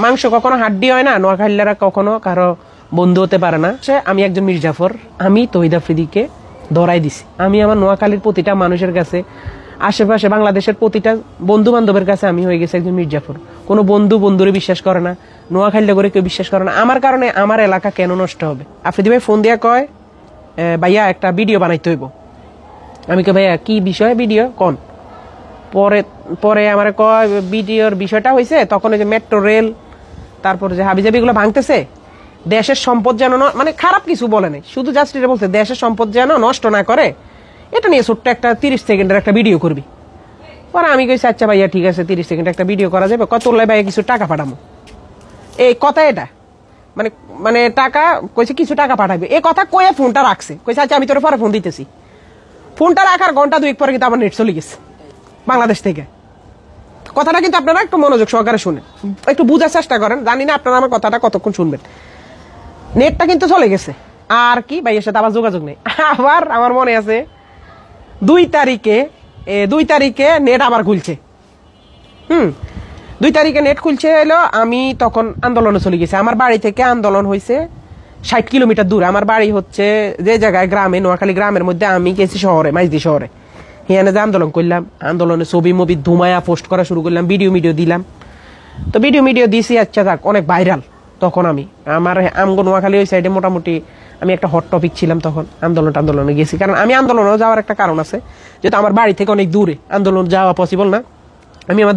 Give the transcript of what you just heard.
মাংস কখনো হাড্ডি হয় না, নোয়াখালীরা কখনো কারো বন্ধু হতে পারে না। আমি একজন মির্জাফর, আমি তহিদ আফ্রিদিকে ধরাই দিছি। আমি আমার নোয়াখালীর প্রতিটা মানুষের কাছে, আশেপাশে বাংলাদেশের প্রতিটা বন্ধু বান্ধবের কাছে আমি হয়ে গেছি একজন মির্জাফর। কোনো বন্ধুরে বিশ্বাস করে না, নোয়াখালীটা করে কেউ বিশ্বাস করে না। আমার কারণে আমার এলাকা কেন নষ্ট হবে? আফ্রিদি ভাই ফোন দিয়া কয়, ভাইয়া একটা ভিডিও বানাইতে হইব। আমি কই ভাইয়া কি বিষয় ভিডিও কোন? পরে আমার কয় ভিডিওর বিষয়টা হয়েছে তখন ওই যে মেট্রো রেল, তারপর যে হাবিজাবি গুলো ভাঙতেছে, দেশের সম্পদ যেন মানে খারাপ কিছু বলে নাই, শুধু জাস্ট এটা বলতে দেশের সম্পদ যেন নষ্ট না করে, এটা নিয়ে ছোট্ট একটা 30 সেকেন্ডের একটা ভিডিও করবি। পরে আমি কইছি আচ্ছা ভাইয়া ঠিক আছে, 30 সেকেন্ড একটা ভিডিও করা যাবে। কত ভাইয়া কিছু টাকা পাঠাবো, এই কথা এটা মানে মানে টাকা কইছে, কিছু টাকা পাঠাবে এই কথা কয়ে ফোনটা রাখছে। কইছে আচ্ছা আমি তোর পরে ফোন দিতেছি। ফোনটা রাখার ঘন্টা 2 পরে কিন্তু আমার নেট চলে গেছে বাংলাদেশ থেকে। কথাটা কিন্তু আপনারা একটু মনোযোগ সহকারে শুনেন, একটু বুঝার চেষ্টা করেন। জানি না আপনারা আমার কথাটা কতক্ষণ শুনবেন। নেটটা কিন্তু চলে গেছে, আর কি ভাইয়ের সাথে আবার যোগাযোগ নেই। আবার আমার মনে আছে 2 তারিখে নেট আবার খুলছে। 2 তারিখে নেট খুলছে হলো, আমি তখন আন্দোলনে চলে গেছি। আমার বাড়ি থেকে আন্দোলন হয়েছে 60 কিলোমিটার দূরে। আমার বাড়ি হচ্ছে যে জায়গায় গ্রামে, নোয়াখালী গ্রামের মধ্যে, আমি গেছি শহরে, মাইজদি শহরে। এখানে যে আন্দোলন করলাম, আন্দোলনে ছবি মুভি ধুমায়া পোস্ট করা শুরু করলাম, ভিডিও দিলাম। তো ভিডিও দিছি, আচ্ছা যাক অনেক ভাইরাল। তখন আমি আমার আমগো নোয়াখালী ওই সাইডে মোটামুটি আমি একটা হট টপিক ছিলাম তখন। আন্দোলনে গেছি, কারণ আমি আন্দোলনেও যাওয়ার একটা কারণ আছে, যেহেতু আমার বাড়ি থেকে অনেক দূরে, আন্দোলন যাওয়া পসিবল না। আমি আমার